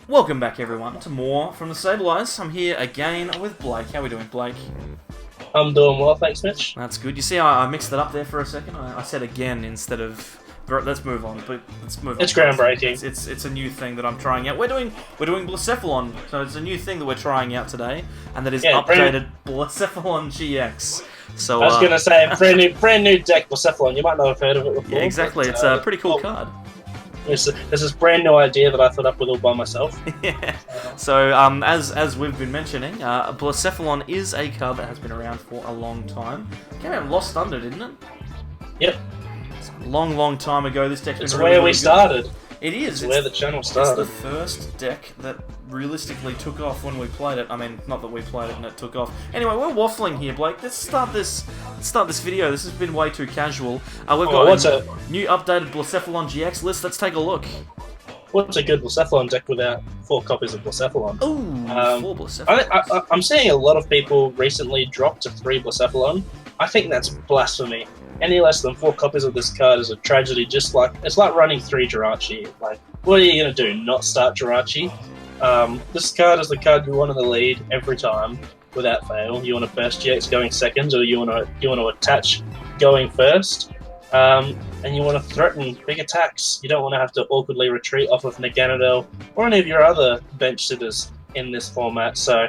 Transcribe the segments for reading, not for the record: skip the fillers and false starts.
Welcome back, everyone, to more from the Stabilize. I'm here again with Blake. How are we doing, Blake? I'm doing well, thanks, Mitch. That's good. You see, I mixed it up there for a second. I said again instead of. Let's move on. But let's move on. It's groundbreaking. It's a new thing that I'm trying out. We're doing Blacephalon, so it's a new thing that we're trying out today, and that is updated Blacephalon GX. So I was gonna say brand new deck Blacephalon. You might not have heard of it before. Yeah, exactly. But, it's a pretty cool card. This is brand new idea that I thought up with all by myself. Yeah. So, as we've been mentioning, Blacephalon is a card that has been around for a long time. Came out Lost Thunder, didn't it? Yep. It's a long time ago. This deck's been It's really, where really we good. started. It is. It's where the channel started. It's the first deck that realistically took off when we played it. I mean, not that we played it and it took off. Anyway, we're waffling here, Blake. Let's start this video. This has been way too casual. We've got a new updated Blacephalon GX list. Let's take a look. What's a good Blacephalon deck without 4 copies of Blacephalon? Ooh, 4 Blacephalon. I'm seeing a lot of people recently drop to 3 Blacephalon. I think that's blasphemy. Any less than 4 copies of this card is a tragedy. It's like running 3 Jirachi. Like, what are you gonna do? Not start Jirachi? This card is the card you want in the lead every time, without fail. You want to burst GX going second, or you want to attach going first, and you want to threaten big attacks. You don't want to have to awkwardly retreat off of Naganadel or any of your other bench sitters in this format. So.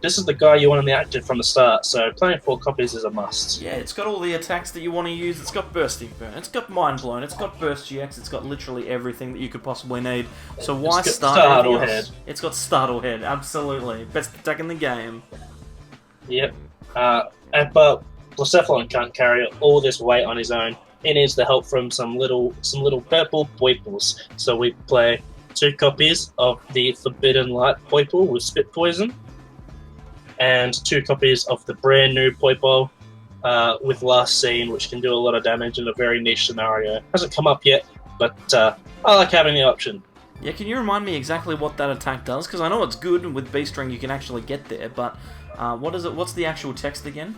This is the guy you want in the active from the start, so playing 4 copies is a must. Yeah, it's got all the attacks that you want to use. It's got Bursting Burn, it's got Mind Blown, it's got Burst GX, it's got literally everything that you could possibly need. So why start anything else? It's got Startle Head, absolutely. Best attack in the game. Yep. But Blacephalon can't carry all this weight on his own. He needs the help from some little purple Poiples. So we play 2 copies of the Forbidden Light Poiple with Spit Poison, and 2 copies of the brand new Poipo with Last Scene, which can do a lot of damage in a very niche scenario. Hasn't come up yet, but I like having the option. Yeah, can you remind me exactly what that attack does? Because I know it's good, and with B-String you can actually get there, but what is it? What's the actual text again?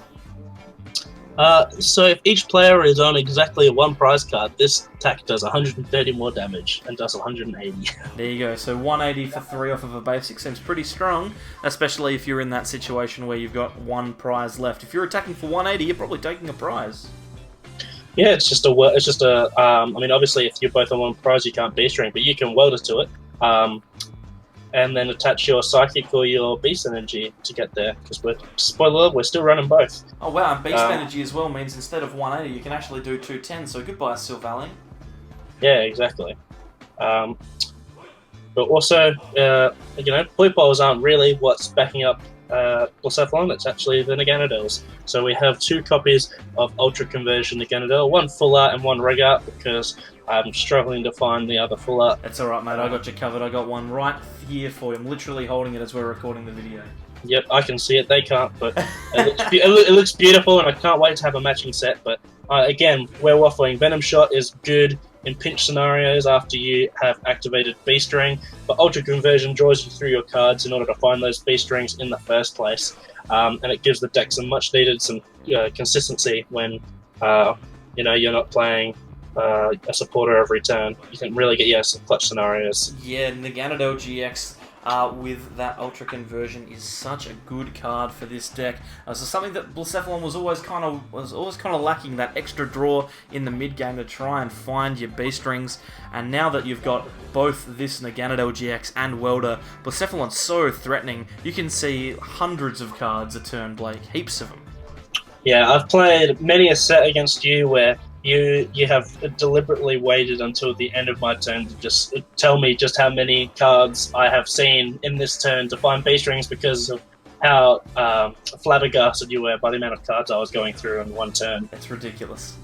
So if each player is on exactly 1 prize card, this attack does 130 more damage and does 180. There you go. So 180 for 3 off of a basic seems pretty strong, especially if you're in that situation where you've got 1 prize left. If you're attacking for 180, you're probably taking a prize. Yeah, it's just a. I mean, obviously, if you're both on 1 prize, you can't B-String, but you can weld it to it. And then attach your Psychic or your Beast Energy to get there, because we're still running both. Oh wow, and Beast Energy as well means instead of 180 you can actually do 210, so goodbye Sylvally. Yeah, exactly. But also, Poipoles aren't really what's backing up Blacephalon, it's actually the Naganadels. So we have 2 copies of Ultra Conversion Naganadel, 1 full art and 1 reg art, because I'm struggling to find the other full art. That's alright, mate, I got you covered. I got one right here for you. I'm literally holding it as we're recording the video. Yep, I can see it. They can't, but it looks beautiful, and I can't wait to have a matching set. But again, we're waffling. Venom Shot is good in pinch scenarios after you have activated B-String, but Ultra Conversion draws you through your cards in order to find those B-Strings in the first place, and it gives the deck some much needed consistency when you're not playing a supporter every turn. You can really get some clutch scenarios. Yeah, Naganadel GX with that Ultra Conversion is such a good card for this deck. So something that Blacephalon was always kind of lacking, that extra draw in the mid game to try and find your B-Strings. And now that you've got both this Naganadel GX and Welder, Blacephalon's so threatening. You can see hundreds of cards a turn, Blake, heaps of them. Yeah, I've played many a set against you where you have deliberately waited until the end of my turn to just tell me just how many cards I have seen in this turn to find B-Strings, because of how flabbergasted you were by the amount of cards I was going through in 1 turn. It's ridiculous.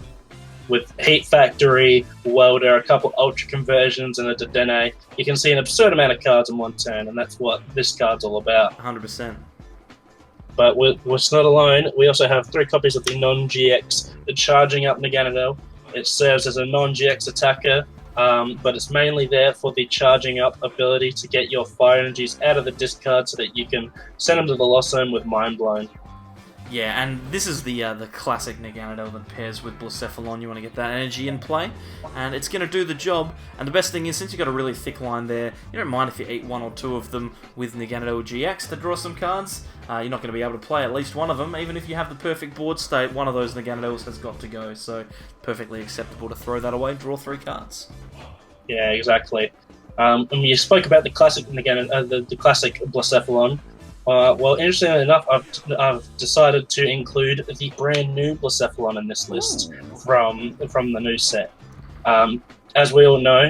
With Heat Factory, Welder, a couple Ultra Conversions, and a Dedenne, you can see an absurd amount of cards in 1 turn, and that's what this card's all about. 100%. But we're not alone. We also have 3 copies of the non-GX, the Charging Up Naganadel. It serves as a non-GX attacker, but it's mainly there for the Charging Up ability to get your Fire Energies out of the discard so that you can send them to the Lost Zone with Mind Blown. Yeah, and this is the classic Naganadel that pairs with Blacephalon. You want to get that energy in play, and it's going to do the job. And the best thing is, since you've got a really thick line there, you don't mind if you eat one or two of them with Naganadel GX to draw some cards. You're not going to be able to play at least one of them. Even if you have the perfect board state, one of those Naganadels has got to go. So perfectly acceptable to throw that away, draw 3 cards. Yeah, exactly. And you spoke about the classic the classic Blacephalon. Well, interestingly enough, I've decided to include the brand new Blacephalon in this list from the new set. As we all know,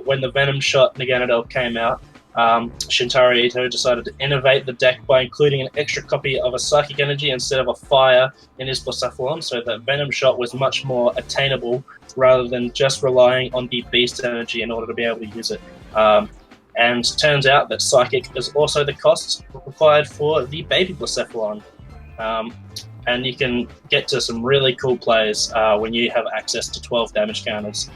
when the Venom Shot Naganadel came out, Shintaro Ito decided to innovate the deck by including an extra copy of a Psychic Energy instead of a Fire in his Blacephalon, so that Venom Shot was much more attainable rather than just relying on the Beast Energy in order to be able to use it. And turns out that Psychic is also the cost required for the Baby Blacephalon. And you can get to some really cool plays when you have access to 12 damage counters.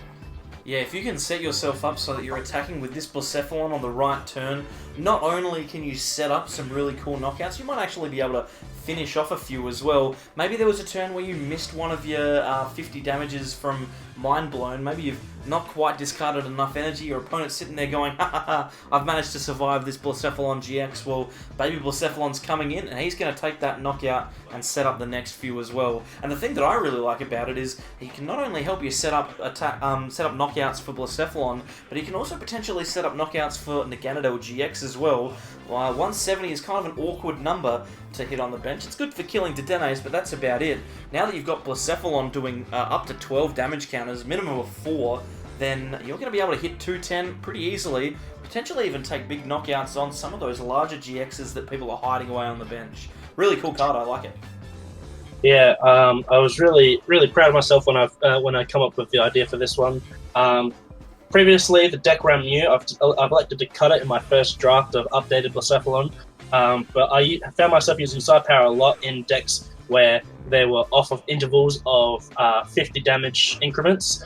Yeah, if you can set yourself up so that you're attacking with this Blacephalon on the right turn, not only can you set up some really cool knockouts, you might actually be able to finish off a few as well. Maybe there was a turn where you missed one of your 50 damages from Mind Blown. Maybe you've not quite discarded enough energy. Your opponent's sitting there going, ha ha ha, I've managed to survive this Blacephalon GX. Well, Baby Blacephalon's coming in, and he's going to take that knockout and set up the next few as well. And the thing that I really like about it is he can not only help you set up knockouts for Blacephalon, but he can also potentially set up knockouts for Naganadel GX as well. 170 is kind of an awkward number to hit on the bench. It's good for killing Dedenes, but that's about it. Now that you've got Blacephalon doing up to 12 damage counters, minimum of 4, then you're going to be able to hit 210 pretty easily, potentially even take big knockouts on some of those larger GXs that people are hiding away on the bench. Really cool card, I like it. Yeah, I was really proud of myself when I come up with the idea for this one. Previously, the deck ran new. I've elected to cut it in my first draft of updated Blacephalon, but I found myself using Side Power a lot in decks where they were off of intervals of 50 damage increments.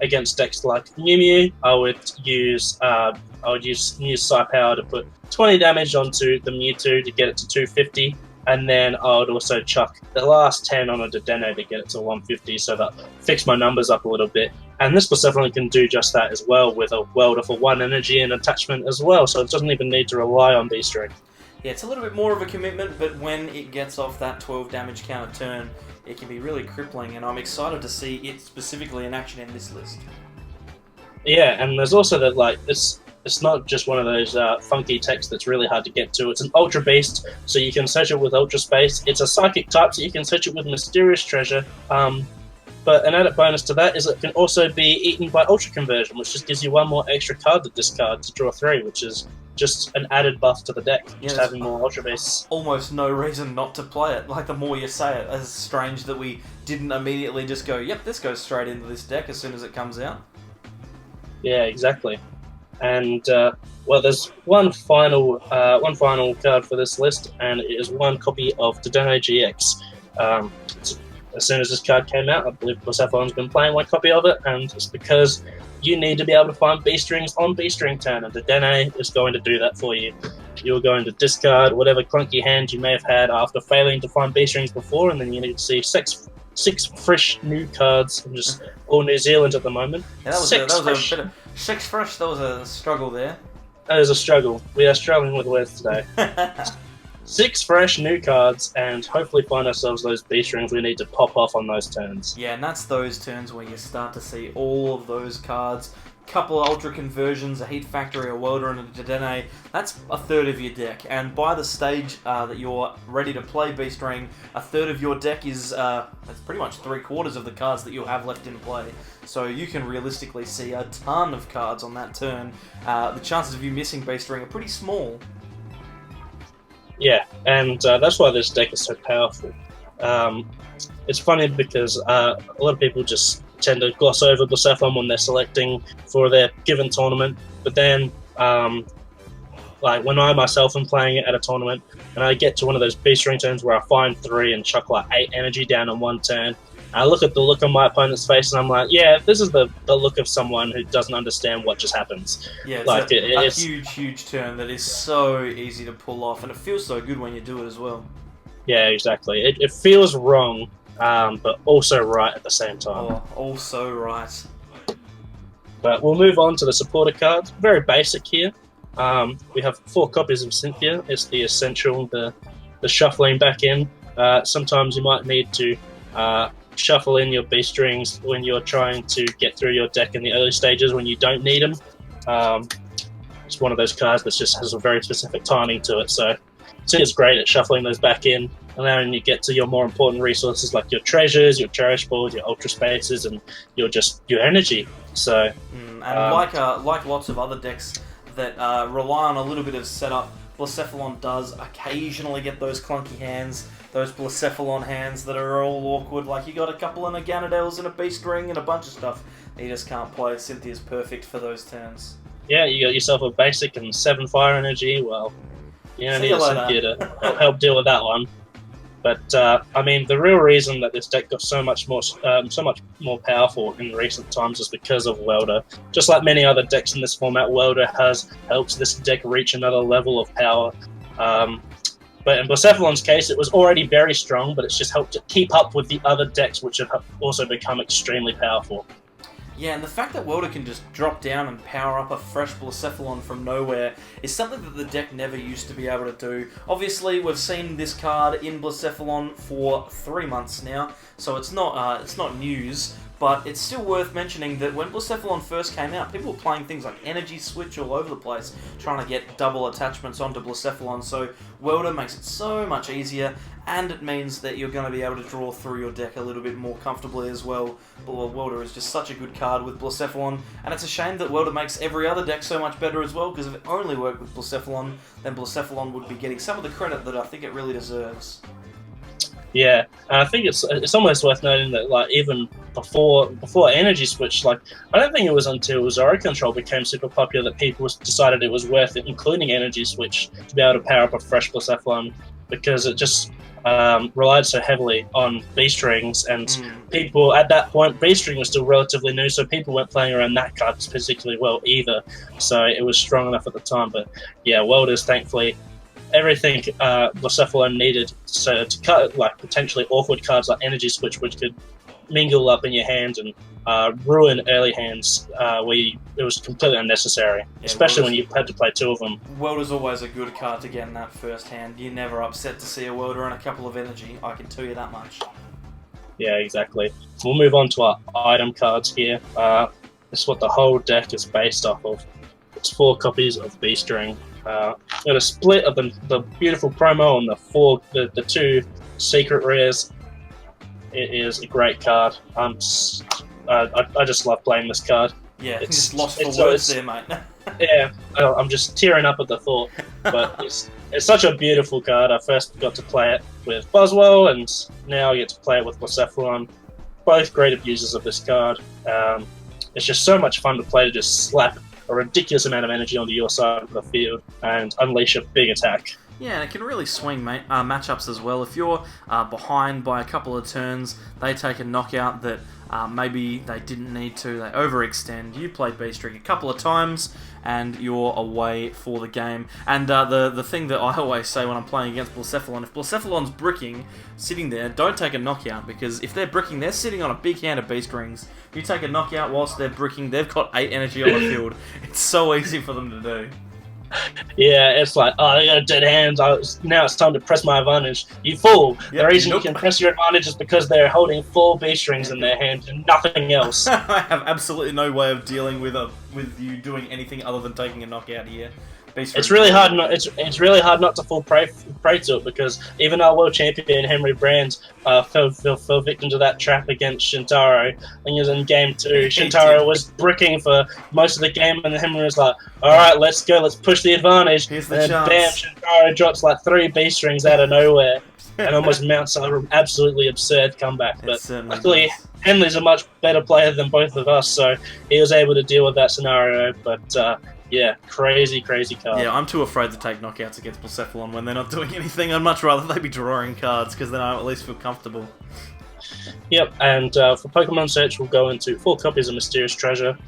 Against decks like Mew Mew, I would use Psi Power to put 20 damage onto the Mewtwo to get it to 250, and then I would also chuck the last 10 on a Dedenne to get it to 150, so that fix my numbers up a little bit. And this Blacephalon can do just that as well, with a welder for 1 energy and attachment as well, so it doesn't even need to rely on B-String. Yeah, it's a little bit more of a commitment, but when it gets off that 12 damage counter turn, it can be really crippling, and I'm excited to see it specifically in action in this list. Yeah, and there's also that, like, it's not just one of those funky techs that's really hard to get to. It's an Ultra Beast, so you can search it with Ultra Space. It's a Psychic type, so you can search it with Mysterious Treasure. But an added bonus to that is it can also be eaten by Ultra Conversion, which just gives you one more extra card to discard to draw 3, which is just an added buff to the deck, just having more Ultra Beasts. Almost no reason not to play it. Like, the more you say it, it's strange that we didn't immediately just go, yep, this goes straight into this deck as soon as it comes out. Yeah, exactly. And, well, there's one final card for this list, and it is one copy of Dedenne GX. As soon as this card came out, I believe Blacephalon's been playing one copy of it, and it's because you need to be able to find B-Strings on B-String turn, and Dedenne is going to do that for you. You're going to discard whatever clunky hand you may have had after failing to find B-Strings before, and then you need to see six fresh new cards from just all New Zealand at the moment. Yeah, that was a bit of 6 fresh. That was a struggle there. That is a struggle. We are struggling with words today. 6 fresh new cards, and hopefully find ourselves those B-Strings we need to pop off on those turns. Yeah, and that's those turns where you start to see all of those cards. Couple of Ultra Conversions, a Heat Factory, a Welder, and a Dedenne. That's a third of your deck. And by the stage that you're ready to play B-String, a third of your deck is that's pretty much 3/4 of the cards that you'll have left in play. So you can realistically see a ton of cards on that turn. The chances of you missing B-String are pretty small. Yeah, and that's why this deck is so powerful. It's funny because a lot of people just tend to gloss over Blacephalon when they're selecting for their given tournament, but then like when I myself am playing it at a tournament and I get to one of those B-String turns where I find 3 and chuck like 8 energy down on one turn, I look at the look on my opponent's face and I'm like, yeah, this is the look of someone who doesn't understand what just happens. Yeah, it's like, a huge turn that is so easy to pull off, and it feels so good when you do it as well. Yeah, exactly. It feels wrong, but also right at the same time. Oh, also right. But we'll move on to the supporter cards. Very basic here. We have 4 copies of Cynthia. It's the essential, the shuffling back in. Sometimes you might need to shuffle in your B strings when you're trying to get through your deck in the early stages when you don't need them. It's one of those cards that just has a very specific timing to it. So Cynthia's great at shuffling those back in, and then you get to your more important resources like your treasures, your cherish balls, your ultra spaces, and your energy. So, like lots of other decks that rely on a little bit of setup, Blacephalon does occasionally get those clunky hands, those Blacephalon hands that are all awkward. Like you got a couple of Naganadels and a Beast Ring and a bunch of stuff that you just can't play. Cynthia's perfect for those turns. Yeah, you got yourself a basic and 7 fire energy. Well, you don't need Cynthia to help deal with that one. But I mean, the real reason that this deck got so much more powerful in recent times is because of Welder. Just like many other decks in this format, Welder helps this deck reach another level of power. But in Blacephalon's case, it was already very strong, but it's just helped it keep up with the other decks, which have also become extremely powerful. Yeah, and the fact that Welder can just drop down and power up a fresh Blacephalon from nowhere is something that the deck never used to be able to do. Obviously, we've seen this card in Blacephalon for 3 months now, so it's not news. But it's still worth mentioning that when Blacephalon first came out, people were playing things like Energy Switch all over the place, trying to get double attachments onto Blacephalon, so Welder makes it so much easier, and it means that you're going to be able to draw through your deck a little bit more comfortably as well. But Welder is just such a good card with Blacephalon, and it's a shame that Welder makes every other deck so much better as well, because if it only worked with Blacephalon, then Blacephalon would be getting some of the credit that I think it really deserves. Yeah, and I think it's almost worth noting that like even before Energy Switch, like I don't think it was until Zoro Control became super popular that people decided it was worth it, including Energy Switch, to be able to power up a fresh Blacephalon, because it just relied so heavily on B-Strings, and people at that point, B-String was still relatively new, so people weren't playing around that card particularly well either, so it was strong enough at the time. But yeah, Welders, thankfully, everything Blacephalon needed to cut like potentially awkward cards like Energy Switch, which could mingle up in your hand and ruin early hands where it was completely unnecessary, especially when you had to play 2 of them. Welder's always a good card to get in that first hand. You're never upset to see a Welder and a couple of energy, I can tell you that much. Yeah, exactly. We'll move on to our item cards here. This is what the whole deck is based off of. It's 4 copies of B-String. Got a split of the beautiful promo on the 2 secret rares. It is a great card. I just love playing this card. Yeah, it's just lost for words there, mate. Yeah, I'm just tearing up at the thought. But it's such a beautiful card. I first got to play it with Buzzwell, and now I get to play it with Blacephalon. Both great abusers of this card. It's just so much fun to play, to just slap a ridiculous amount of energy onto your side of the field and unleash a big attack. Yeah, and it can really swing matchups as well. If you're behind by a couple of turns, they take a knockout that maybe they didn't need to, they overextend. You played B-String a couple of times, and you're away for the game. And the thing that I always say when I'm playing against Blacephalon, if Blacephalon's bricking, sitting there, don't take a knockout, because if they're bricking, they're sitting on a big hand of Beast-Rings. You take a knockout whilst they're bricking, they've got 8 energy on the field. It's so easy for them to do. Yeah, it's like, oh, they got a dead hand. Now it's time to press my advantage. You fool! Yep, the reason you can press your advantage is because they're holding 4 B-Strings in their hand and nothing else. I have absolutely no way of dealing with you doing anything other than taking a knockout here. It's really hard not. It's really hard not to fall prey to it, because even our world champion Henry Brands fell victim to that trap against Shintaro. I think it was in game 2. Shintaro was bricking for most of the game, and Henry was like, "All right, let's go, let's push the advantage." Here's the and chance. Bam! Shintaro drops like 3 B-Strings out of nowhere, and almost mounts an absolutely absurd comeback. But luckily, Henley's a much better player than both of us, so he was able to deal with that scenario. But yeah, crazy card. Yeah, I'm too afraid to take knockouts against Blacephalon when they're not doing anything. I'd much rather they be drawing cards, because then I at least feel comfortable. Yep, and for Pokemon Search, we'll go into 4 copies of Mysterious Treasure.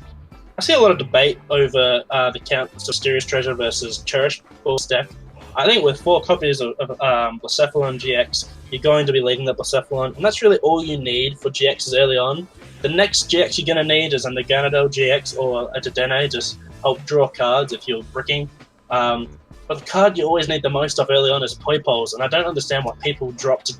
I see a lot of debate over the count of Mysterious Treasure versus Cherish Balls deck. I think with 4 copies of Blacephalon GX, you're going to be leading the Blacephalon, and that's really all you need for GXs early on. The next GX you're going to need is a Naganadel GX or a Dedenne, just help draw cards if you're bricking. But the card you always need the most of early on is Poipoles, and I don't understand why people drop to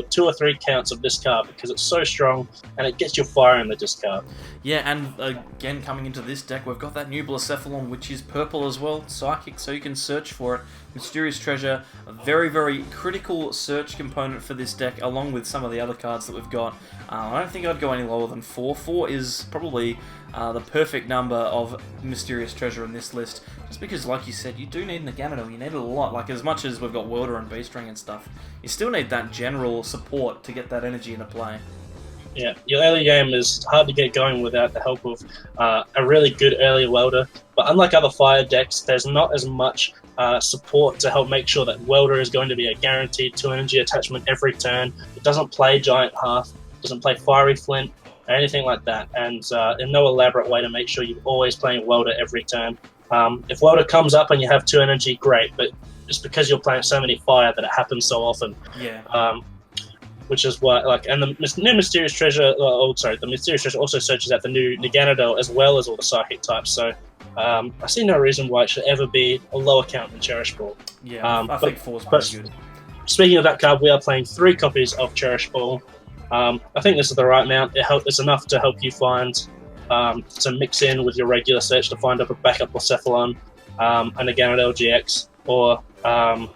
2 or 3 counts of this card, because it's so strong and it gets your fire in the discard. Yeah, and again, coming into this deck, we've got that new Blacephalon, which is purple as well, Psychic, so you can search for it. Mysterious Treasure, a very, very critical search component for this deck, along with some of the other cards that we've got. I don't think I'd go any lower than 4. 4 is probably the perfect number of Mysterious Treasure in this list, just because, like you said, you do need Naganadel. You need it a lot. Like, as much as we've got Welder and B-String and stuff, you still need that general support to get that energy into play. Yeah, your early game is hard to get going without the help of a really good early Welder. But unlike other fire decks, there's not as much support to help make sure that Welder is going to be a guaranteed 2 energy attachment every turn. It doesn't play Giant Hearth, doesn't play Fiery Flint, or anything like that. And in no elaborate way to make sure you're always playing Welder every turn. If Welder comes up and you have 2 energy, great, but it's because you're playing so many fire that it happens so often. Yeah. Which is why, and the new Mysterious Treasure, the Mysterious Treasure also searches out the new Naganadel as well as all the Psychic types, so I see no reason why it should ever be a lower count than Cherish Ball. Yeah, I think 4's pretty good. Speaking of that card, we are playing 3 copies of Cherish Ball. I think this is the right amount. It's enough to help you find, to mix in with your regular search to find up a backup Blacephalon, a Naganadel GX, or a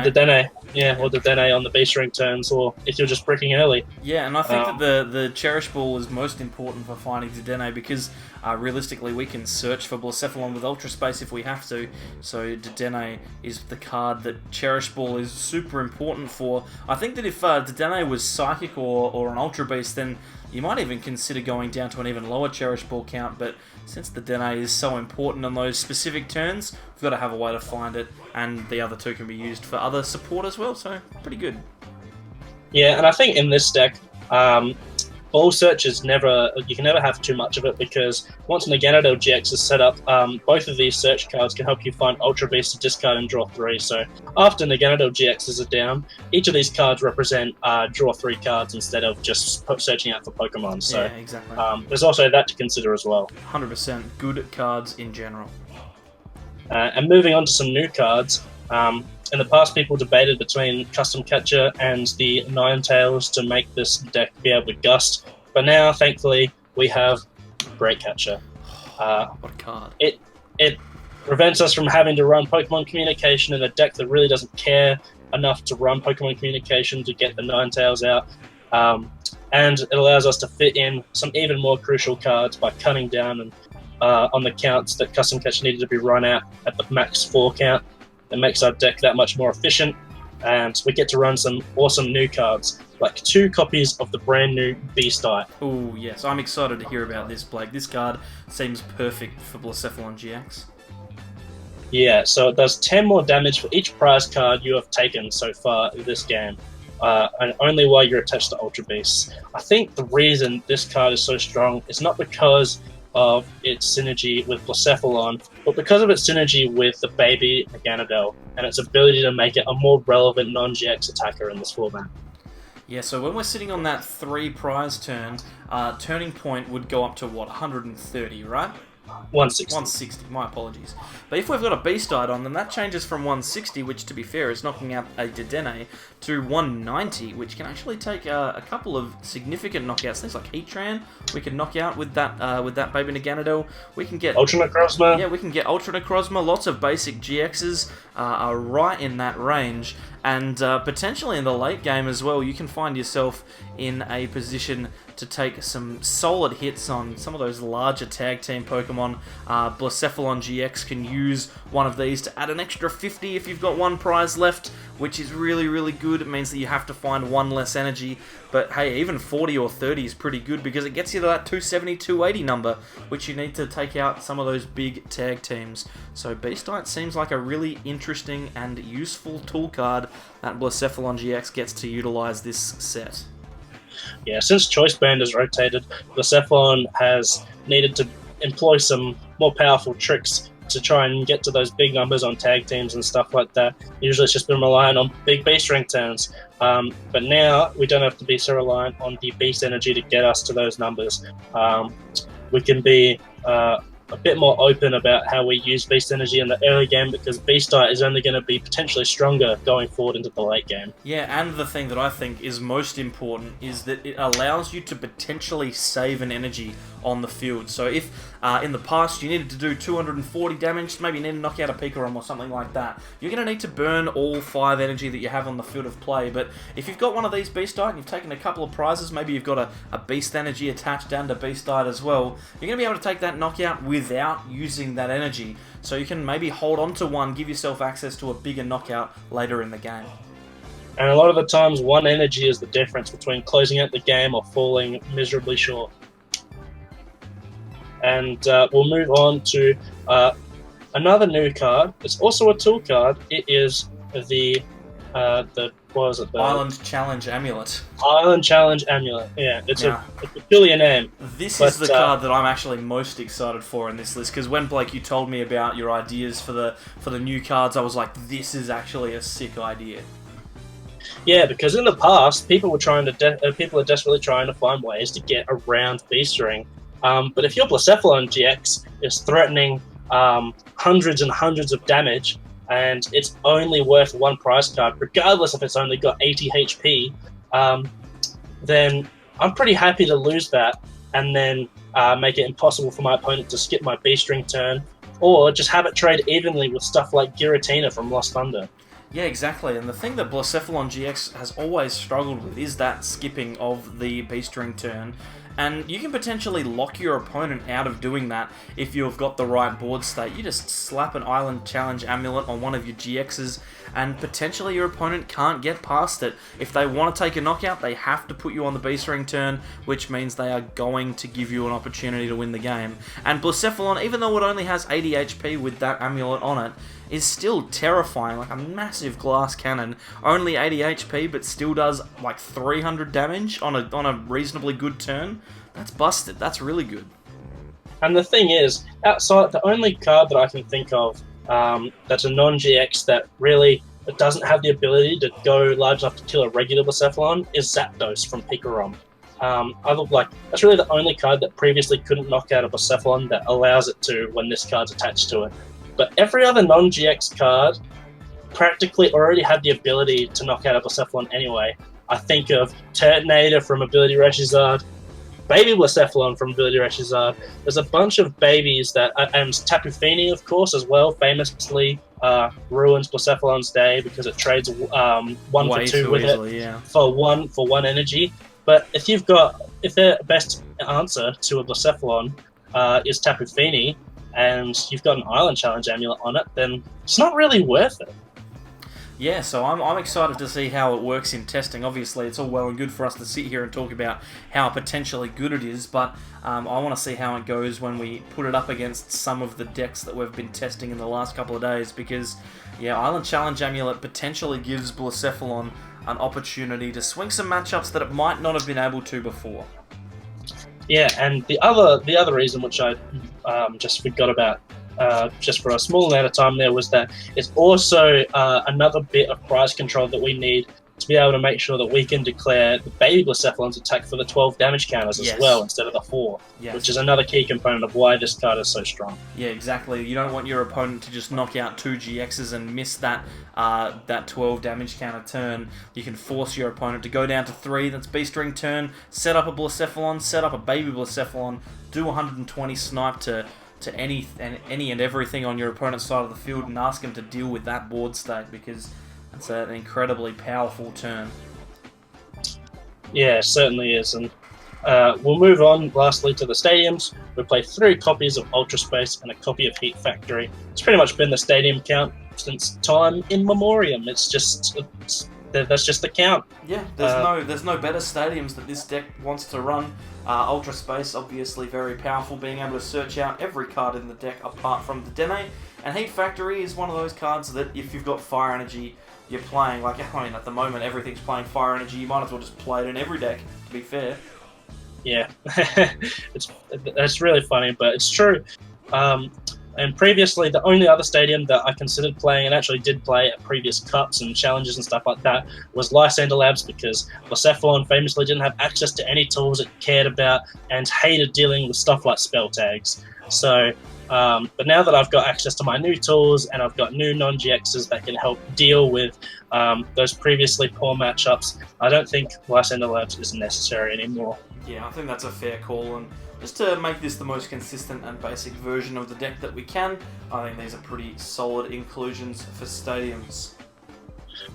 Dedenne. Yeah, or Dedenne on the B-String turns, or if you're just bricking early. Yeah, and I think that the Cherish Ball is most important for finding Dedenne, because realistically we can search for Blacephalon with Ultra Space if we have to, so Dedenne is the card that Cherish Ball is super important for. I think that if Dedenne was Psychic or an Ultra Beast, then you might even consider going down to an even lower Cherish Ball count, but since the Dedenne is so important on those specific turns, we've got to have a way to find it, and the other 2 can be used for other support as well, so pretty good. Yeah, and I think in this deck, Ball Search is you can never have too much of it, because once Naganadel GX is set up, both of these search cards can help you find Ultra Beast to discard and draw 3. So after Naganadel GXs are down, each of these cards represent draw 3 cards instead of just searching out for Pokemon. So yeah, exactly. There's also that to consider as well. 100% good cards in general. And moving on to some new cards. In the past, people debated between Custom Catcher and the Ninetales to make this deck be able to gust, but now, thankfully, we have Great Catcher. What a card. It prevents us from having to run Pokemon Communication in a deck that really doesn't care enough to run Pokemon Communication to get the Ninetales out, and it allows us to fit in some even more crucial cards by cutting down on the counts that Custom Catcher needed to be run out at the max 4 count. It makes our deck that much more efficient, and we get to run some awesome new cards, like 2 copies of the brand new Beast-Eye. Oh yes, I'm excited to hear about this, Blake. This card seems perfect for Blacephalon GX. Yeah, so it does 10 more damage for each prize card you have taken so far in this game, and only while you're attached to Ultra Beasts. I think the reason this card is so strong is not because of its synergy with Blacephalon, but because of its synergy with the baby Naganadel and its ability to make it a more relevant non-GX attacker in this format. Yeah, so when we're sitting on that 3 prize turn, turning point would go up to what, 130, right? 160. 160, my apologies. But if we've got a Beast-Eye on, then that changes from 160, which to be fair is knocking out a Dedenne, to 190, which can actually take a couple of significant knockouts. Things like Heatran, we can knock out with that baby Naganadel. We can get Ultra Necrozma. Yeah, we can get Ultra Necrozma. Lots of basic GXs are right in that range, and potentially in the late game as well, you can find yourself in a position to take some solid hits on some of those larger tag team Pokemon. Blacephalon GX can use one of these to add an extra 50 if you've got 1 prize left, which is really, really good. It means that you have to find 1 less energy, but hey, even 40 or 30 is pretty good because it gets you to that 270, 280 number, which you need to take out some of those big tag teams. So Beast-Eye seems like a really interesting and useful tool card that Blacephalon GX gets to utilize this set. Yeah, since Choice Band has rotated, Blacephalon has needed to employ some more powerful tricks to try and get to those big numbers on tag teams and stuff like that. Usually it's just been relying on big beast ring turns. But now we don't have to be so reliant on the beast energy to get us to those numbers. We can be a bit more open about how we use beast energy in the early game, because beast diet is only going to be potentially stronger going forward into the late game. Yeah, and the thing that I think is most important is that it allows you to potentially save an energy on the field. So if in the past you needed to do 240 damage, maybe you need to knock out a Pikarom or something like that, you're going to need to burn all 5 energy that you have on the field of play. But if you've got one of these beast diet and you've taken a couple of prizes, maybe you've got a beast energy attached down to beast diet as well, you're going to be able to take that knockout without using that energy. So you can maybe hold on to one, give yourself access to a bigger knockout later in the game. And a lot of the times, one energy is the difference between closing out the game or falling miserably short. And we'll move on to another new card. It's also a tool card. It is the what was it? The Island Challenge Amulet. Island Challenge Amulet. Yeah, it's a peculiar name. This is the card that I'm actually most excited for in this list, because when Blake, you told me about your ideas for the new cards, I was like, this is actually a sick idea. Yeah, because in the past, people are desperately trying to find ways to get around Beast Ring. But if your Blacephalon GX is threatening hundreds and hundreds of damage, and it's only worth 1 prize card, regardless if it's only got 80 HP, then I'm pretty happy to lose that and then make it impossible for my opponent to skip my Beast Ring turn, or just have it trade evenly with stuff like Giratina from Lost Thunder. Yeah, exactly. And the thing that Blacephalon GX has always struggled with is that skipping of the Beast Ring turn. And you can potentially lock your opponent out of doing that if you've got the right board state. You just slap an Island Challenge Amulet on one of your GXs, and potentially your opponent can't get past it. If they want to take a knockout, they have to put you on the Beast Ring turn, which means they are going to give you an opportunity to win the game. And Blacephalon, even though it only has 80 HP with that amulet on it, is still terrifying, like a massive glass cannon, only 80 HP, but still does like 300 damage on a reasonably good turn. That's busted. That's really good. And the thing is, outside, the only card that I can think of that's a non-GX that really doesn't have the ability to go large enough to kill a regular Blacephalon is Zapdos from Pikarom. That's really the only card that previously couldn't knock out a Blacephalon that allows it to when this card's attached to it. But every other non-GX card practically already had the ability to knock out a Blacephalon anyway. I think of Turtonator from Ability Reshizard, Baby Blacephalon from Ability Reshizard. There's a bunch of babies that, and Tapu Fini, of course, as well, famously ruins Blacephalon's day because it trades 1 for 2 with easily, for one energy. But if their best answer to a Blacephalon is Tapu Fini, and you've got an Island Challenge Amulet on it, then it's not really worth it. Yeah, so I'm excited to see how it works in testing. Obviously, it's all well and good for us to sit here and talk about how potentially good it is, but I want to see how it goes when we put it up against some of the decks that we've been testing in the last couple of days, because, yeah, Island Challenge Amulet potentially gives Blacephalon an opportunity to swing some matchups that it might not have been able to before. Yeah, and the other reason, which I just forgot about just for a small amount of time there, was that it's also another bit of prize control that we need to be able to make sure that we can declare the Baby Blacephalon's attack for the 12 damage counters as well instead of the 4, which is another key component of why this card is so strong. Yeah, exactly. You don't want your opponent to just knock out 2 GXs and miss that 12 damage counter turn. You can force your opponent to go down to 3, that's Beast Ring turn, set up a Blacephalon, set up a Baby Blacephalon, do 120 snipe to any and everything on your opponent's side of the field, and ask him to deal with that board state, because it's an incredibly powerful turn. Yeah, it certainly is. And we'll move on lastly to the stadiums. We play 3 copies of Ultra Space and a copy of Heat Factory. It's pretty much been the stadium count since time in memoriam. That's just the count. Yeah, there's no better stadiums that this deck wants to run. Ultra Space, obviously very powerful, being able to search out every card in the deck apart from the Dene. And Heat Factory is one of those cards that if you've got Fire Energy, you're playing, at the moment everything's playing Fire Energy, you might as well just play it in every deck, to be fair. Yeah, it's really funny, but it's true. And previously, the only other stadium that I considered playing and actually did play at previous cups and challenges and stuff like that was Lysander Labs, because Blacephalon famously didn't have access to any tools it cared about and hated dealing with stuff like spell tags. So, but now that I've got access to my new tools and I've got new non-GXs that can help deal with those previously poor matchups, I don't think Lysander Labs is necessary anymore. Yeah, I think that's a fair call, and just to make this the most consistent and basic version of the deck that we can, I think these are pretty solid inclusions for stadiums.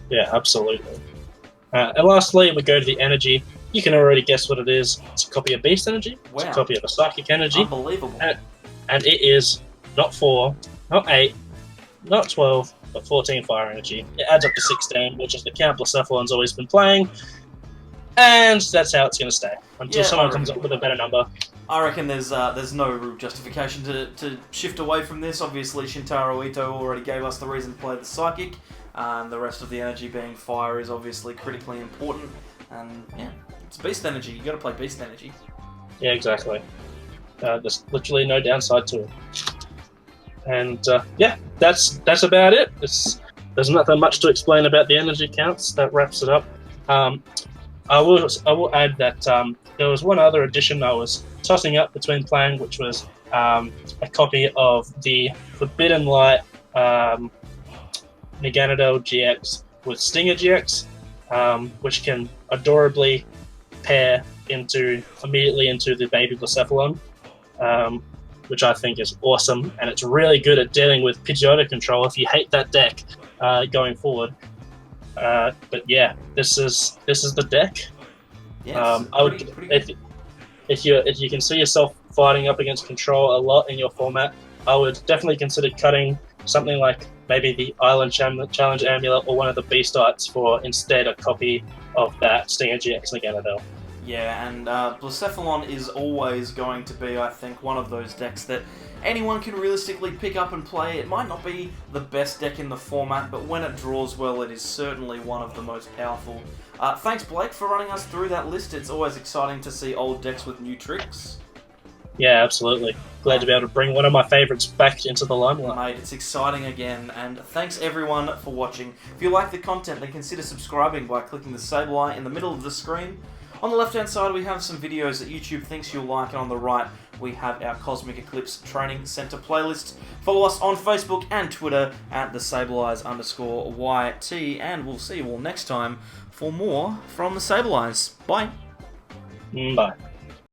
Yeah, absolutely. And lastly, we go to the energy. You can already guess what it is. It's a copy of Beast Energy. It's Wow. a copy of a Psychic Energy. Unbelievable. And it is not 4, not 8, not 12, but 14 Fire Energy. It adds up to 16, which is the count Blacephalon's always been playing. And that's how it's going to stay until someone comes up with a better number. I reckon there's no real justification to shift away from this. Obviously, Shintaro Ito already gave us the reason to play the Psychic. The rest of the energy being Fire is obviously critically important. And yeah, it's Beast Energy. You got to play Beast Energy. Yeah, exactly. There's literally no downside to it. And yeah, that's about it. There's nothing much to explain about the energy counts. That wraps it up. I will add that there was one other addition I was tossing up between playing, which was a copy of the Forbidden Light Meganodon GX with Stinger GX, which can adorably pair immediately into the baby Blacephalon, which I think is awesome, and it's really good at dealing with Pidgeotto control if you hate that deck going forward. But yeah, this is the deck. Yeah, I would if you can see yourself fighting up against control a lot in your format, I would definitely consider cutting something like maybe the Island Challenge Amulet or one of the Beast Arts for instead a copy of that Stinger GX Meganodon. Yeah, and Blacephalon is always going to be, I think, one of those decks that anyone can realistically pick up and play. It might not be the best deck in the format, but when it draws well, it is certainly one of the most powerful. Thanks, Blake, for running us through that list. It's always exciting to see old decks with new tricks. Yeah, absolutely. Glad to be able to bring one of my favourites back into the limelight. Mate, it's exciting again, and thanks everyone for watching. If you like the content, then consider subscribing by clicking the sable eye in the middle of the screen. On the left-hand side, we have some videos that YouTube thinks you'll like, and on the right, we have our Cosmic Eclipse Training Center playlist. Follow us on Facebook and Twitter at @theSableEyes_YT, and we'll see you all next time for more from the Sable Eyes. Bye. Bye.